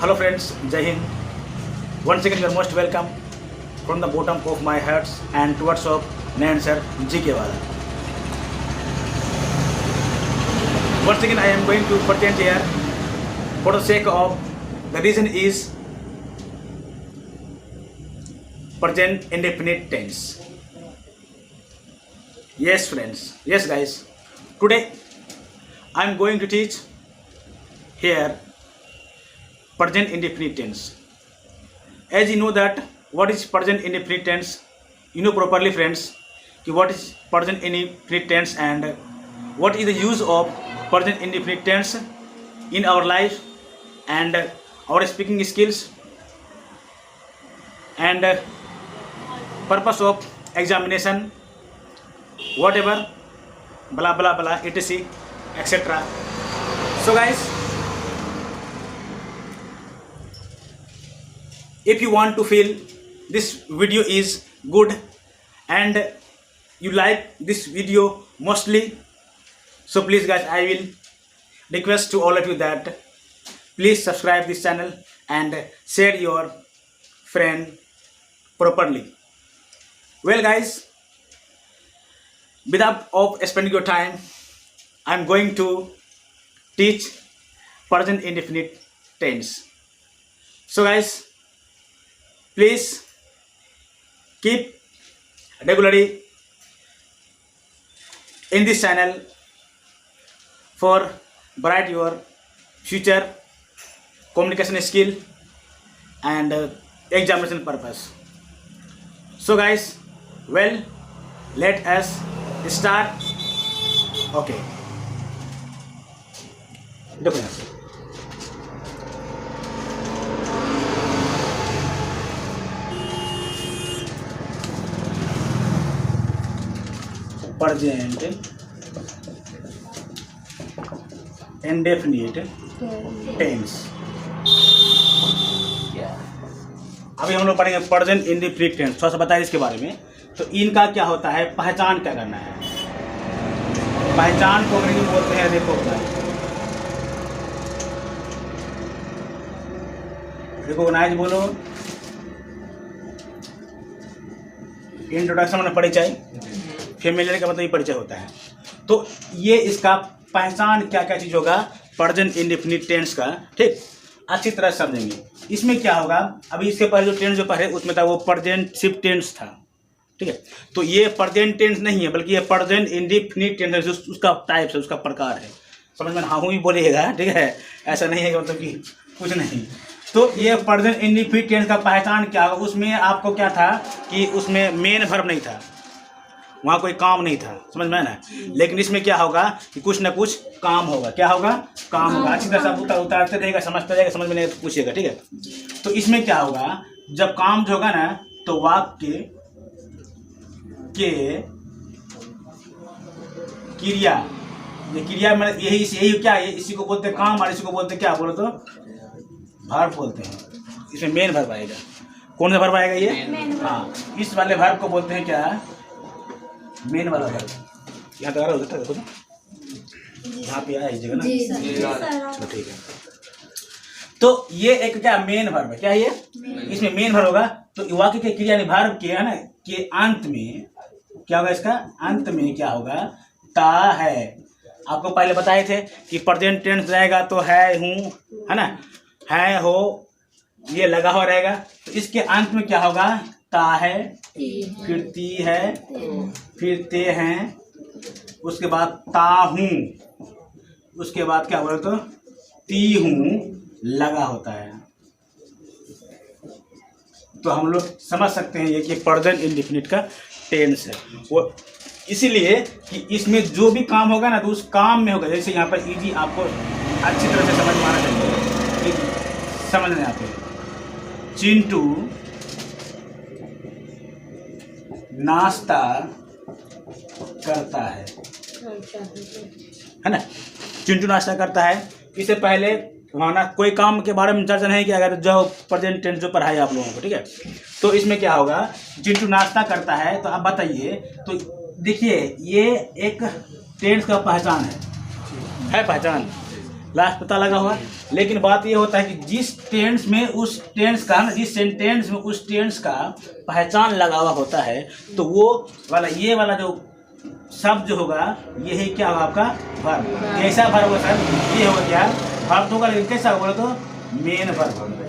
Hello friends, Jai Hind. Once again you are most welcome from the bottom of my heart and towards of Nayan sir GK Wala. Once again I am going to present here for the sake of the reason is present indefinite tense. Yes friends, yes guys, today I am going to teach here present indefinite tense. As you know that what is present indefinite tense, you know properly friends what is present indefinite tense and what is the use of present indefinite tense in our life and our speaking skills and purpose of examination, whatever, blah blah blah, etc, etc. So guys, if you want to feel this video is good and you like this video mostly, so please guys, I will request to all of you that please subscribe this channel and share your friend properly. Well guys, without of spending your time, I am going to teach present indefinite tense. So guys, please keep regularly in this channel for bright your future communication skill and examination purpose. So guys, well, let us start. Okay, देखो यहाँ से present indefinite tense. अभी हम लोग पढ़ेंगे present indefinite tense. थोड़ा सा बताइए इसके बारे में। तो इनका क्या होता है, पहचान क्या करना है। पहचान को अंग्रेजी में बोलते हैं रिकॉग्नाइज। रिकॉग्नाइज बोलो, इंट्रोडक्शन में परिचय, फेमिलियर का मतलब ये परिचय होता है। तो ये इसका पहचान क्या क्या चीज़ होगा प्रेजेंट इंडेफिनिट टेंस का, ठीक, अच्छी तरह समझेंगे। इसमें क्या होगा, अभी इसके पहले जो टेंस जो पढ़े उसमें था वो प्रेजेंट टेंस था, ठीक है। तो ये प्रेजेंट टेंस नहीं है बल्कि ये प्रेजेंट इंडेफिनिट टेंस है, उसका टाइप है, उसका प्रकार है। समझ में हाँ हूँ भी बोलिएगा, ठीक है, ऐसा नहीं है कि मतलब कि कुछ नहीं। तो ये प्रेजेंट इंडेफिनिट टेंस का पहचान क्या होगा, उसमें आपको क्या था कि उसमें मेन वर्ब नहीं था, वहाँ कोई काम नहीं था, समझ में ना। लेकिन इसमें क्या होगा कि कुछ ना कुछ काम होगा। क्या होगा, काम होगा। अच्छी तरह से उतारते रहेगा, समझते रहेगा, समझ में नहीं तो पूछिएगा, ठीक है। तो इसमें क्या होगा, जब काम जो होगा ना तो वाक्य के क्रिया, ये क्रिया में यही क्या है, इसी को बोलते हैं काम और इसी को बोलते हैं क्या, बोलो तो वर्ब बोलते हैं। इसमें मेन वर्ब आएगा। कौन सा वर्ब आएगा ये, हाँ, इस वाले वर्ब को बोलते हैं क्या, मेन वाला वर्ब। यहाँ तक आ रहा होता है, देखो ना यहाँ पे आया इस जगह ना, चलो ठीक है। तो ये एक क्या मेन वर्ब है, क्या ये, इसमें मेन वर्ब होगा। तो वाक्य के क्रिया वर्ब के है ना के अंत में क्या होगा, इसका अंत में क्या होगा, ता है। आपको पहले बताए थे कि प्रेजेंट टेंस रहेगा तो है, हूँ, है ना, है, हो, ये लगा हुआ रहेगा। तो इसके अंत में क्या होगा, ता है, फिर ती है, फिर ते हैं, उसके बाद ता हूँ, उसके बाद क्या बोले तो ती हूँ लगा होता है। तो हम लोग समझ सकते हैं ये कि प्रेजेंट इंडेफिनिट का टेंस है वो, इसीलिए कि इसमें जो भी काम होगा ना तो उस काम में होगा। जैसे यहाँ पर इजी आपको अच्छी तरह से समझ में आना चाहिए, समझने आते हैं। चिंटू नाश्ता करता है ना, चिंटू नाश्ता करता है। इससे पहले वहाँ ना कोई काम के बारे में चर्चा नहीं किया गया, तो जो प्रेजेंट टेंस जो पढ़ाया आप लोगों को, ठीक है। तो इसमें क्या होगा, चिंटू नाश्ता करता है, तो आप बताइए। तो देखिए ये एक टेंस का पहचान है पहचान। लास्ट पता लगा हुआ। लेकिन बात ये होता है कि जिस टेंस में उस टेंस का ना, जिस सेंटेंस में उस टेंस का पहचान लगा हुआ होता है, तो वो वाला ये वाला जो शब्द जो होगा यही क्या होगा आपका वर्ब। कैसा वर्ब होगा सर? ये होगा क्या वर्ब होगा, लेकिन कैसा होगा तो मेन वर्ब होगा।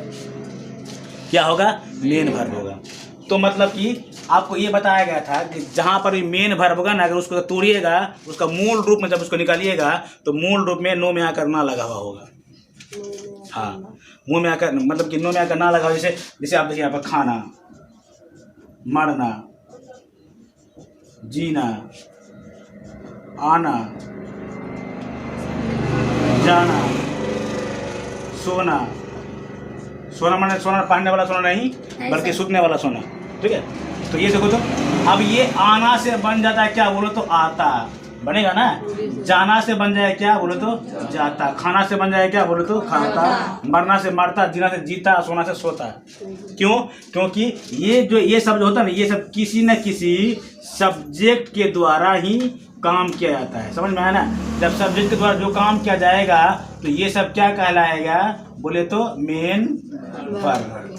क्या होगा? मेन वर्ब होगा। तो मतलब कि आपको ये बताया गया था कि जहाँ पर भी मेन वर्ब होगा ना, अगर उसको तोड़िएगा, उसका मूल रूप में जब उसको निकालिएगा तो मूल रूप में नो में आकर ना लगा हुआ होगा। हाँ, मुंह में आकर मतलब कि नो में आकर ना लगा हुआ। जैसे आप देखिए यहाँ पर खाना, मरना, जीना, आना, जाना, सोना। सोना माने सोना पहनने वाला सोना नहीं, बल्कि सूखने वाला सोना। ठीक है, तो ये देखो, तो अब ये आना से बन जाता है क्या बोलो तो आता, बनेगा ना। जाना से बन जाए क्या बोलो तो जाता, खाना से बन जाए क्या बोलो तो खाता, मरना से मरता, जीना से जीता, सोना से सोता। क्यों? क्योंकि ये जो ये सब जो होता है ना, ये सब किसी न किसी सब्जेक्ट के द्वारा ही काम किया जाता है। समझ में आया ना? जब सब्जेक्ट के द्वारा जो काम किया जाएगा तो ये सब क्या कहलाएगा बोले तो मेन वर्ब।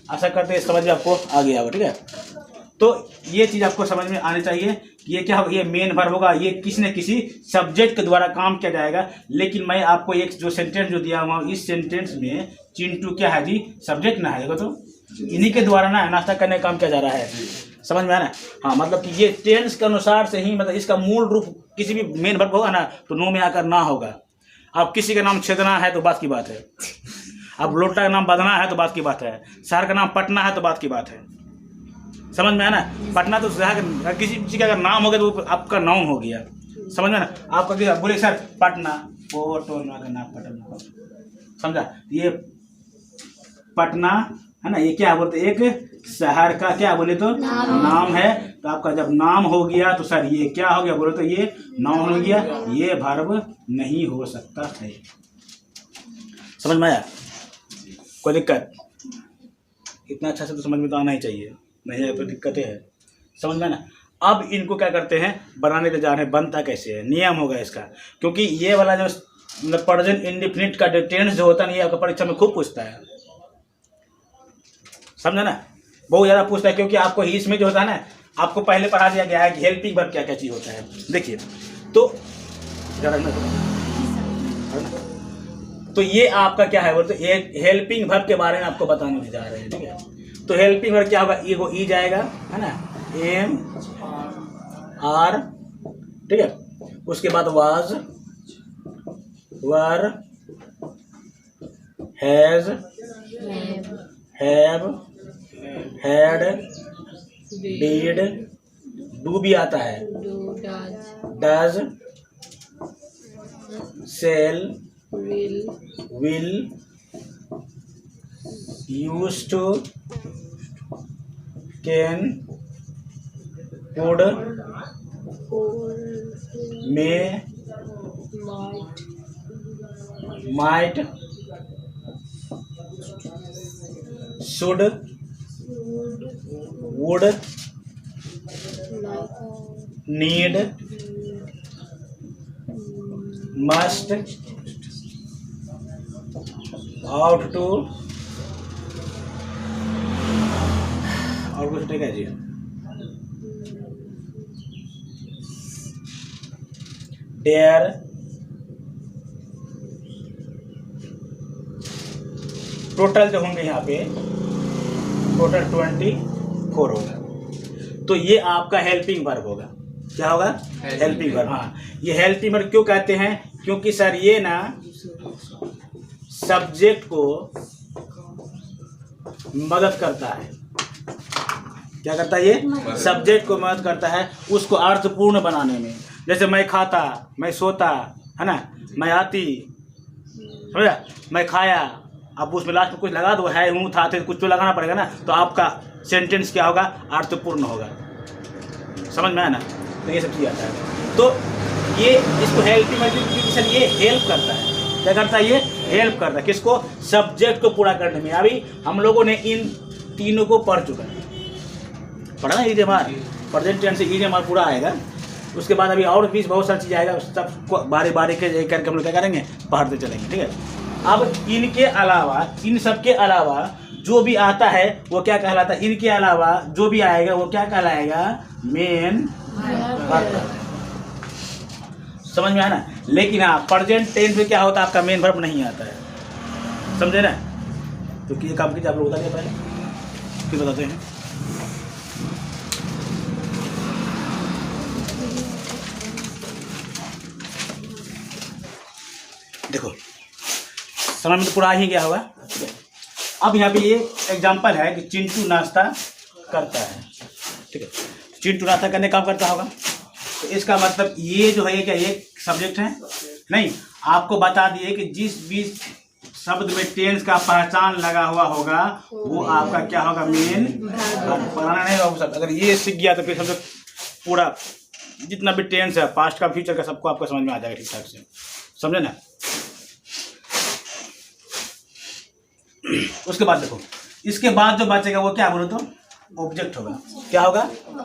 आशा करते हैं समझ में आपको आ गया होगा। ठीक है, तो ये चीज़ आपको समझ में आनी चाहिए कि ये क्या होगा, ये मेन वर्ब होगा, ये किसी न किसी सब्जेक्ट के द्वारा काम किया जाएगा। लेकिन मैं आपको एक जो सेंटेंस जो दिया हुआ, इस सेंटेंस में चिंटू क्या है जी? सब्जेक्ट ना है। देखो तो इन्हीं के द्वारा ना नाश्ता करने का काम किया जा रहा है। समझ में आया ना? हाँ, मतलब कि ये टेंस के अनुसार से ही, मतलब इसका मूल रूप किसी भी मेन वर्ब होगा ना तो नो में आकर ना होगा। अब किसी का नाम छेदना है तो बात की बात है, अब लोटा का नाम बदना है तो बात की बात है, शहर का नाम पटना है तो बात की बात है। समझ में आया ना? पटना तो शहर, किसी चीज़ का अगर नाम हो गया तो वो आपका नाउन हो गया। समझ में ना? आपका क्या बोले सर पटना, वो तो ना पटना, समझा? ये पटना है ना, ये क्या बोलते, एक शहर का क्या बोले तो नाम है। तो आपका जब नाम हो गया तो सर ये क्या हो गया बोले तो ये नाउन हो गया, ये वर्ब नहीं हो सकता है। समझ में आया? कोई दिक्कत? इतना अच्छा से तो समझ में तो आना ही चाहिए, नहीं है तो दिक्कतें है। समझ में ना? अब इनको क्या करते हैं, बनाने के जा रहे हैं। बनता कैसे है, नियम होगा इसका। क्योंकि ये वाला जो मतलब प्रेजेंट इंडेफिनिट का टेंस जो होता है, ये आपका परीक्षा में खूब पूछता है। समझा ना? बहुत ज़्यादा पूछता है, क्योंकि आपको इसमें जो होता है ना, आपको पहले पढ़ा दिया गया है कि हेल्पिंग वर्ब क्या क्या चीज़ होता है। देखिए तो ये आपका क्या है बोलते, एक हेल्पिंग वर्ब के बारे में आपको बताने जा रहे हैं। ठीक है, तो हेल्पिंग वर्ब क्या होगा, ये को ई जाएगा है ना, एम आर। ठीक है, उसके बाद was, were, has, have, had, did, do भी आता है, does, shall, will, used to, can, could, may, might, should, would, need, must, ought to, और कुछ ठीक है जी। डेयर, टोटल जो होंगे यहाँ पे टोटल 24 होगा। तो ये आपका हेल्पिंग वर्ब होगा। क्या होगा? Helping verb. हाँ, ये हेल्पिंग वर्ब क्यों कहते हैं? क्योंकि सर ये ना सब्जेक्ट को मदद करता है। क्या करता है? ये सब्जेक्ट को मदद करता है उसको अर्थपूर्ण बनाने में। जैसे मैं खाता, मैं सोता, है ना, मैं आती, समझा, मैं खाया। अब उसमें लास्ट में कुछ लगा दो, है, हूँ, था, थे, कुछ तो लगाना पड़ेगा ना, तो आपका सेंटेंस क्या होगा? अर्थपूर्ण होगा। समझ में आया ना? तो ये सब चीज़ आता है। तो ये इसको हेल्पिंग वर्ब, सर ये हेल्प करता है। क्या करता है? ये हेल्प करता है किसको? सब्जेक्ट को पूरा करने में। अभी हम लोगों ने इन तीनों को पढ़ चुका है, पढ़ा ना? ईजेमार, प्रेजेंट टेंस से ईजेमार पूरा आएगा। उसके बाद अभी और भी बहुत सारी चीज़ आएगा, सब बारी बारी के एक करके हम लोग क्या करेंगे, पढ़ते चलेंगे, ठीक है। अब इनके अलावा, इन सब के अलावा जो भी आता है वो क्या कहलाता है, इनके अलावा जो भी आएगा वो क्या कहलाएगा, मेन वर्ब। समझ में आया ना। लेकिन हाँ, प्रेजेंट टेंस में क्या होता है, आपका मेन वर्ब नहीं आता है, समझे ना। तो ये काम कीजिए, आप लोग बताइए पहले, फिर बताते हैं। देखो समझ में तो पूरा ही गया होगा। अब यहाँ पे ये एग्जाम्पल है कि चिंटू नाश्ता करता है, ठीक है। चिंटू नाश्ता करने काम करता होगा, तो इसका मतलब ये जो है क्या, ये सब्जेक्ट है नहीं। आपको बता दिए कि जिस भी शब्द में टेंस का पहचान लगा हुआ होगा वो आपका क्या होगा, मेन। पढ़ाना नहीं होगा सब, अगर ये सीख गया तो फिर समझो पूरा जितना भी टेंस है, पास्ट का फ्यूचर का, सबको आपको समझ में आ जाएगा ठीक ठाक से, समझे ना। उसके बाद देखो, इसके बाद जो बचेगा वो क्या बोलो तो ऑब्जेक्ट होगा। क्या होगा,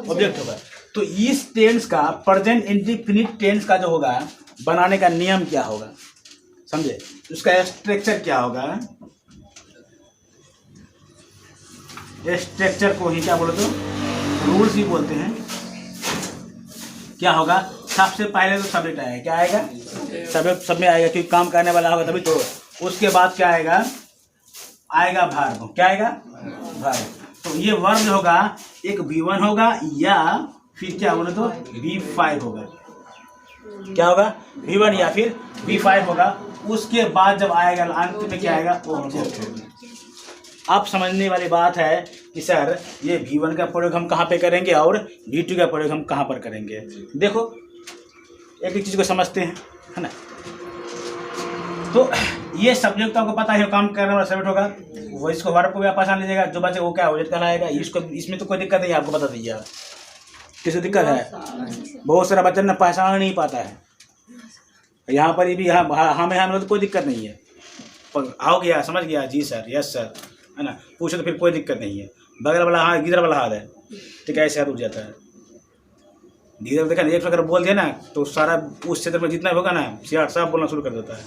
ऑब्जेक्ट होगा। तो इस टेंस का, प्रेजेंट इंडेफिनिट टेंस का जो होगा बनाने का नियम क्या होगा, समझे। उसका स्ट्रक्चर क्या होगा, स्ट्रक्चर को ही क्या बोलो तो रूल्स ही बोलते हैं। क्या होगा, सबसे पहले तो सब्जेक्ट आएगा, क्या आएगा, सब्जेक्ट सब में आएगा क्योंकि काम करने वाला होगा तभी तो। उसके बाद क्या आएगा, आएगा वर्ब। क्या आएगा, वर्ब। तो ये वर्ब जो होगा एक V1 होगा या फिर क्या बोले तो V5 होगा। क्या होगा, V1 या फिर V5 होगा। उसके बाद जब आएगा अंत में क्या आएगा, ऑब्जेक्ट होगा। अब समझने वाली बात है कि सर ये V1 का प्रयोग हम कहाँ पे करेंगे और V2 का प्रयोग हम कहाँ पर करेंगे। देखो एक एक चीज़ को समझते हैं, है ना। तो ये सब्जेक्ट तो आपको पता है, काम करने वाला सब्जेक्ट होगा, वो इसको वर्ब को भी आप पहचान लीजिएगा। जो बच्चे वो क्या ऑब्जेक्ट कहलाएगा, इसको, इसमें तो कोई दिक्कत नहीं है, आपको बता दीजिए। किसी दिक्कत है, बहुत सारा बच्चा ना पहचान नहीं पाता है। यहाँ पर भी हमें तो कोई दिक्कत नहीं है, आओ गया समझ गया, जी सर, यस सर, है ना, पूछे तो फिर कोई दिक्कत नहीं है। बगल वाला हाथ, गिदर वाला हाथ है, ठीक है, ऐसे हाथ उठ जाता है। गिदर देखा एक अगर बोल दिया ना तो सारा उस क्षेत्र में जितना भी होगा ना सियार साफ बोलना शुरू कर देता है।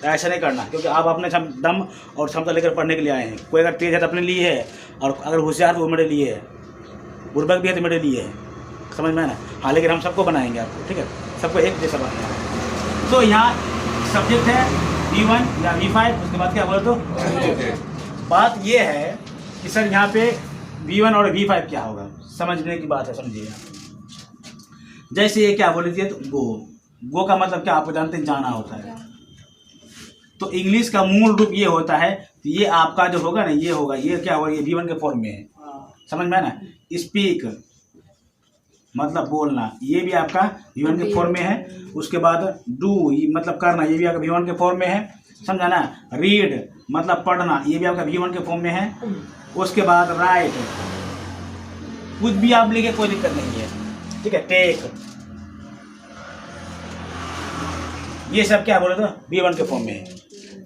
ऐसा नहीं करना, क्योंकि आप अपने दम और क्षमता लेकर पढ़ने के लिए आए हैं। कोई अगर तेज है तो अपने लिए है, और अगर होशियार तो वो मेरे लिए है, बुर्बक भी है तो मेरे लिए है, समझ में है ना। हाँ, लेकिन हम सबको बनाएंगे आपको, ठीक है, सबको एक जैसा बनाएंगे। तो यहाँ सब्जेक्ट है V1 या V5, उसके बाद क्या बोले तो बात ये है कि सर यहाँ पे V1 और V5 क्या होगा, समझने की बात है, समझिए। जैसे ये क्या बोले दिए तो गो का मतलब क्या आपको जानते हैं, जाना होता है। तो इंग्लिश का मूल रूप ये होता है, तो ये आपका जो होगा ना, ये होगा, ये क्या होगा, ये V1 के फॉर्म में है, समझ में है ना। स्पीक मतलब बोलना, ये भी आपका V1 के फॉर्म में है। उसके बाद डू मतलब करना, ये भी आपका V1 के फॉर्म में है, समझा ना। रीड मतलब पढ़ना, ये भी आपका V1 के फॉर्म में है। उसके बाद राइट, कुछ भी आप लिखे कोई दिक्कत नहीं है, ठीक है। टेक, ये सब क्या बोले तो V1 के फॉर्म में है,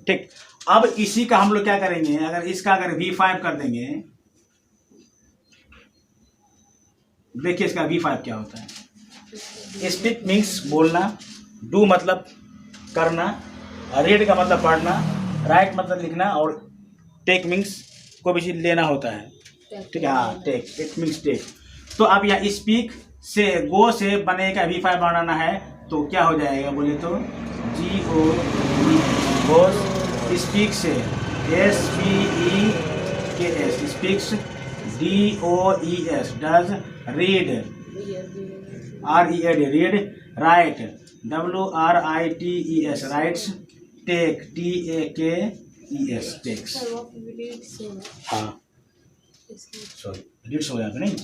ठीक। अब इसी का हम लोग क्या करेंगे, अगर इसका अगर V5 कर देंगे, देखिए इसका V5 क्या होता है। स्पीक मीन्स बोलना, डू मतलब करना, रीड का मतलब पढ़ना, राइट मतलब लिखना, और टेक मीन्स कोई भी चीज लेना होता है, ठीक है। हाँ, टेक, इट मीन्स टेक। तो अब यहाँ स्पीक से गो से बनेगा V5 बनाना है, तो क्या हो जाएगा बोले तो GO, स्पीक से SPEAKS, speaks DOES, does, read READ, read, write WRITES, writes, take TAKES, takes. हाँ सॉरी, रीड्स हो जाता नहीं।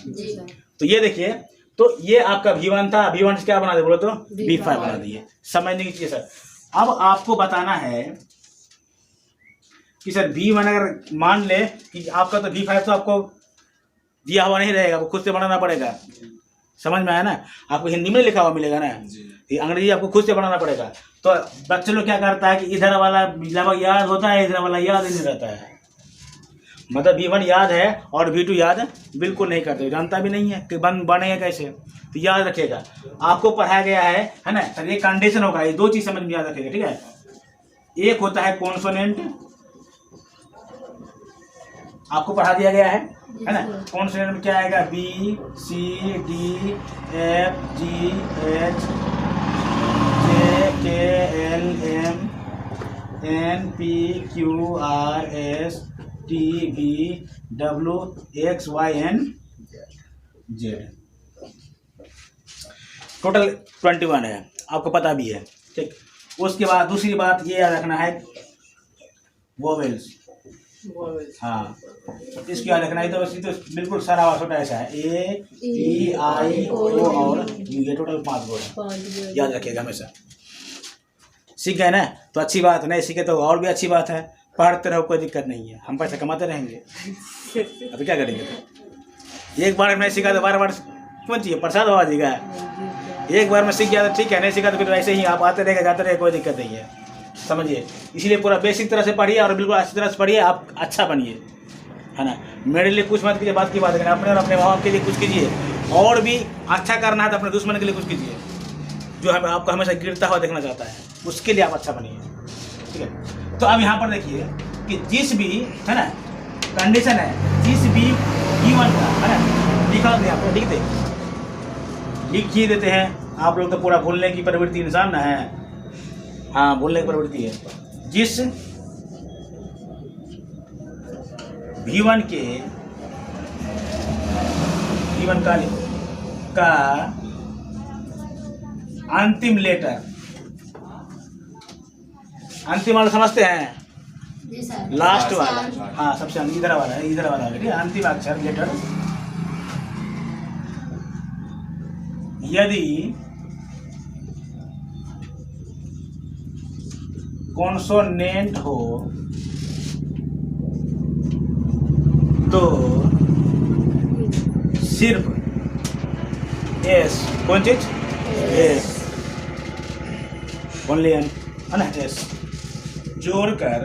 तो ये देखिए, तो ये आपका V1 था, V1 से क्या बना दिए बोलो तो V5 बना दिए। समझने की चीज़ सर। अब आपको बताना है कि सर V1 अगर मान ले कि आपका तो V5 तो आपको दिया हुआ नहीं रहेगा, वो खुद से बनाना पड़ेगा, समझ में आया ना। आपको हिंदी में लिखा हुआ मिलेगा ना, ये अंग्रेजी आपको खुद से बनाना पड़ेगा। तो बच्चे लोग क्या करता है कि इधर वाला लगभग याद होता है, इधर वाला याद नहीं रहता है। मतलब V1 याद है और V2 याद बिल्कुल नहीं करते, जानता भी नहीं है कि बनेगा कैसे। तो याद रखिएगा, आपको पढ़ाया गया है ना। सर ये कंडीशन होगा, ये दो चीज समझ में याद रखिएगा, ठीक है। एक होता है कॉन्सोनेंट, आपको पढ़ा दिया गया है ना। कॉन्सोनेंट में क्या आएगा, B C D F G H J K L M N P Q R S T V W X Y N Z। Total 21 है, आपको पता भी है, ठीक। उसके बाद दूसरी बात ये याद रखना है, वोवेल्स। हाँ, इसको याद रखना है। तो बिल्कुल सारा छोटा ऐसा है, A E I O और U, ये टोटल 5 वर्ड है, याद रखिएगा हमेशा। सीख गए ना तो अच्छी बात, नहीं सीखे तो और भी अच्छी बात है। पढ़ते रहो, कोई दिक्कत नहीं है, हम पैसा कमाते रहेंगे। अभी क्या करेंगे, एक बार नहीं सीखा तो बार बार क्यों चाहिए, प्रसाद हो जाएगा। एक बार में सीख गया तो ठीक है, नहीं सीखा तो फिर वैसे ही आप आते रहेगा जाते रहे, कोई दिक्कत नहीं है, समझिए। इसीलिए पूरा बेसिक तरह से पढ़िए और बिल्कुल अच्छी तरह से पढ़िए, आप अच्छा बनिए, है ना। मेरे लिए कुछ मत कीजिए, बात की बात करें, अपने और अपने माँ बाप के लिए कुछ कीजिए, और भी अच्छा करना है तो अपने दुश्मन के लिए कुछ कीजिए, जो हमें आपको हमेशा गिरता हुआ देखना चाहता है, उसके लिए आप अच्छा बनिए, ठीक है। तो अब यहाँ पर देखिए कि जिस भी है ना कंडीशन है, जिस भी V1 का है ना, लिखा होते हैं आपको, लिख ही देते हैं। आप लोग तो पूरा भूलने की प्रवृत्ति इंसान ना है, हाँ भूलने की प्रवृत्ति है। जिस V1 का अंतिम लेटर, अंतिम वाला समझते हैं, लास्ट वाला, हाँ सबसे इधर वाला है, इधर वाला है, ठीक है। अंतिम अक्षर लेटर यदि कॉन्सोनेंट हो तो सिर्फ एस, कौन चीज, एस, ओनली एन, है ना, एस जोड़कर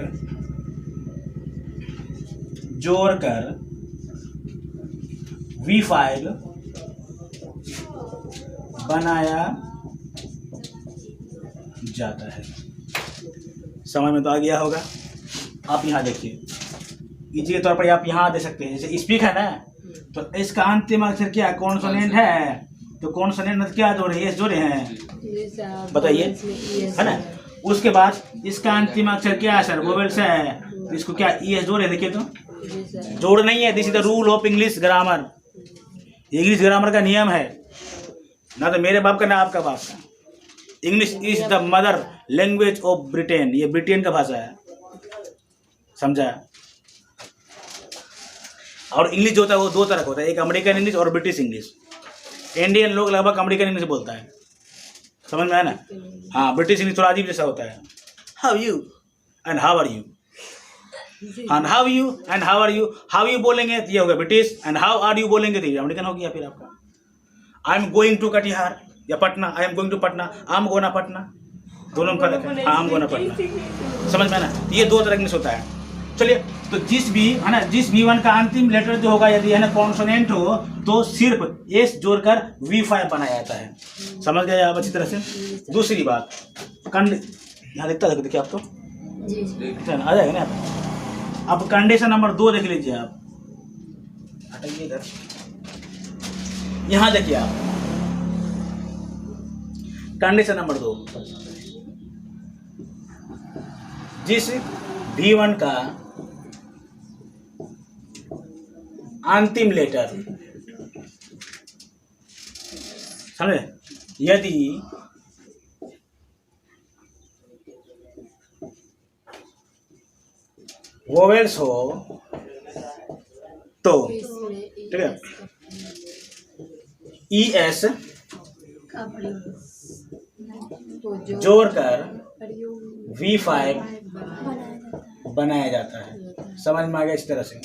V5 बनाया जाता है। समझ में तो आ गया होगा। आप यहाँ देखिए, इजी के तौर पर आप यहाँ दे सकते हैं, जैसे स्पीक है ना, तो इसका अंतिम अक्षर क्या, कॉन्सोनेंट है, तो कॉन्सोनेंट में क्या जोड़े, एस जोड़े हैं, बताइए, है ना। उसके बाद इसका अंतिम अक्षर क्या है सर, वोवेल्स है, तो इसको क्या एस जोड़े, देखिए तो जोड़ नहीं है। This is the rule of English grammar, English grammar का नियम है, ना तो मेरे बाप का ना आपका बाप का। English is the mother language of Britain, ये ब्रिटेन का भाषा है, समझा। और इंग्लिश जो होता है वो दो तरह का होता है, एक अमेरिकन इंग्लिश और ब्रिटिश इंग्लिश। इंडियन लोग लगभग अमेरिकन इंग्लिश बोलता है, समझ में है ना। हाँ, ब्रिटिश इंग्लिश थोड़ा अजीब जैसा होता है, how you and how are you, and how you and how are you, how you बोलेंगे तो ये होगा British, and how are you बोलेंगे तो ये अमेरिकन हो गया फिर आपका। I am going to Katihar या Patna, I am going to Patna, I'm gonna Patna, दोनों में फर्क है, आम गोना पटना, समझ में है ना। ये दो तरह इंग्लिश होता है। चलिए, तो जिस भी है ना, जिस V1 का अंतिम लेटर जो होगा, यदि है ना कॉन्सोनेंट हो तो सिर्फ एस जोड़कर V5 बनाया जाता है। समझ गए आप अच्छी तरह से। दूसरी बात, यहाँ लिखता था, देखिए आप तो आ जाएगा ना। अब कंडीशन नंबर 2 देख लीजिए आप, हटाइए इधर, यहाँ देखिए आप कंडीशन नंबर 2, जिस V1 का अंतिम लेटर, समझे, यदि वोवेल्स हो तो, ठीक है, ES जोड़कर V5 बनाया जाता है। समझ में आ गया इस तरह से,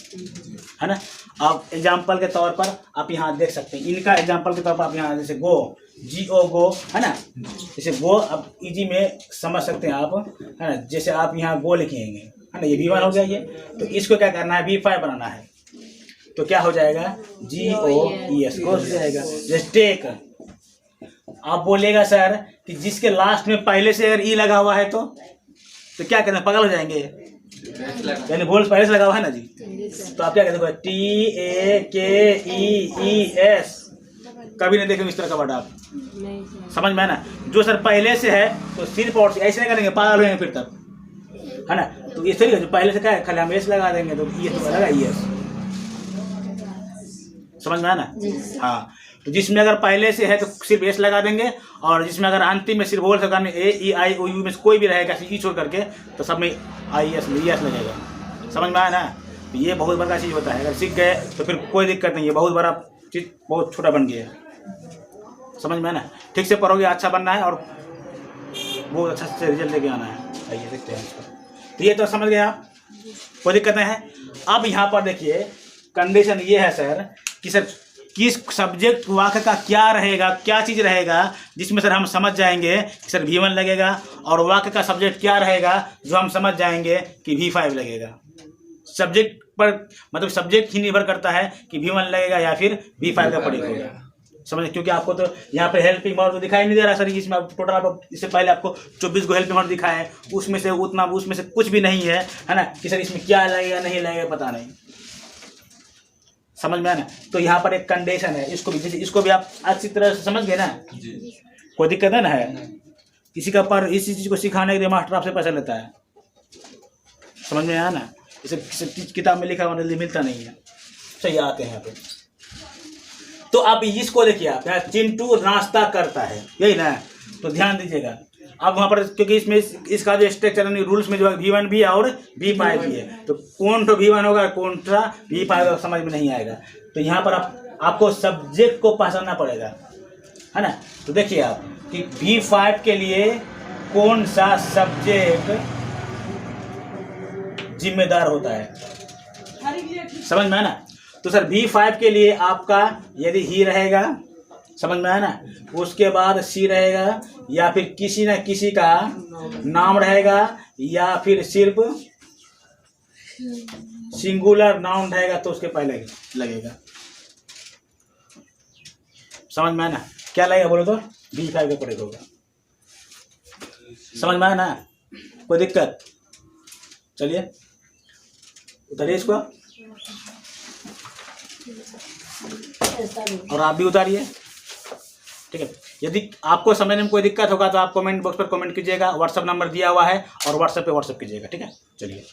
है ना। आप एग्जाम्पल के तौर पर आप यहाँ देख सकते हैं, इनका एग्जाम्पल के तौर पर आप यहाँ जैसे गो, GO गो, है ना, जैसे गो आप इजी में समझ सकते हैं आप, है ना। जैसे आप यहाँ गो लिखेंगे, है ना, ये V1 हो गया ये। तो इसको क्या करना है, V5 बनाना है। तो क्या हो जाएगा, GOES हो जाएगा। जैसे टेक, आप बोलेगा सर कि जिसके लास्ट में पहले से अगर ई लगा हुआ है तो क्या कहते हैं, पागल हो जाएंगे, यानी वोल्ट पहले से लगा हुआ है ना जी, तो आप क्या कहते हो, TAKEES। कभी नहीं देखेंगे इस तरह का वर्ड आप, समझ में है ना। जो सर पहले से है तो सिर्फ और ऐसे नहीं करेंगे, पागल होंगे फिर तब, है ना। तो इस तरीके जो पहले से क्या है, खाली हम एस लगा देंगे तो ई तो लगा ES, समझ में है ना। हाँ, तो जिसमें अगर पहले से है तो सिर्फ एस लगा देंगे, और जिसमें अगर अंतिम में सिर्फ होल से करने AEIOU में से कोई भी रहेगा ई छोड़ करके तो सब में ES लगेगा, समझ में आया ना। तो ये बहुत बड़ा चीज़ होता है, अगर सीख गए तो फिर कोई दिक्कत नहीं है, बहुत बड़ा चीज़ बहुत छोटा बन गया है, समझ में है ना। ठीक से पढ़ोगे अच्छा बनना है और बहुत अच्छा से रिजल्ट लेके आना है। आइए देखते हैं इसको। तो ये तो समझ गए आप, कोई दिक्कत नहीं है। अब यहाँ पर देखिए कंडीशन ये है सर कि सर किस सब्जेक्ट वाक्य का क्या रहेगा, क्या चीज़ रहेगा जिसमें सर हम समझ जाएंगे कि सर V1 लगेगा, और वाक्य का सब्जेक्ट क्या रहेगा जो हम समझ जाएंगे कि V5 लगेगा। सब्जेक्ट पर मतलब सब्जेक्ट ही निर्भर करता है कि V1 लगेगा या फिर V5 का प्रयोग होगा, समझ। क्योंकि आपको तो यहाँ पे हेल्पिंग वर्ड तो दिखाई नहीं दे रहा सर, इसमें टोटल आप इससे पहले आपको 24 को हेल्पिंग वर्ड दिखाए हैं, उसमें से कुछ भी नहीं है ना, कि सर इसमें क्या लगेगा नहीं लगेगा पता नहीं, समझ में है ना। तो यहाँ पर एक कंडीशन है, इसको भी आप अच्छी तरह से समझ गए ना, कोई दिक्कत है ना है किसी का, पर इसी चीज़ को सिखाने के लिए मास्टर आपसे पैसा लेता है, समझ में आया ना। इसे किताब में लिखा हुआ मिलता नहीं है। सही आते हैं यहाँ पे। तो आप इसको देखिए, आप चिंटू नाश्ता करता है, यही ना, तो ध्यान दीजिएगा। अब वहाँ पर क्योंकि इसमें इसका जो स्ट्रक्चर रूल्स में जो V1 भी है और V5 भी है, तो कौन तो V1 होगा कौन सा V5 समझ में नहीं आएगा। तो यहाँ पर आपको सब्जेक्ट को पहचानना पड़ेगा, है ना। तो देखिए आप कि V5 के लिए कौन सा सब्जेक्ट जिम्मेदार होता है, समझ में है ना। तो सर V5 के लिए आपका यदि ही रहेगा, समझ में आया ना, उसके बाद सी रहेगा, या फिर किसी न किसी का नाम रहेगा, या फिर सिर्फ सिंगुलर नाउन रहेगा तो उसके पहले लगेगा, समझ में आया ना। क्या लगेगा बोलो तो V5 का प्रयोग होगा, समझ में आया ना, कोई दिक्कत। चलिए उतारिए इसको, और आप भी उतारिए, ठीक है। यदि आपको समझने में कोई दिक्कत होगा तो आप कमेंट बॉक्स पर कमेंट कीजिएगा, व्हाट्सएप नंबर दिया हुआ है और व्हाट्सएप कीजिएगा, ठीक है। चलिए।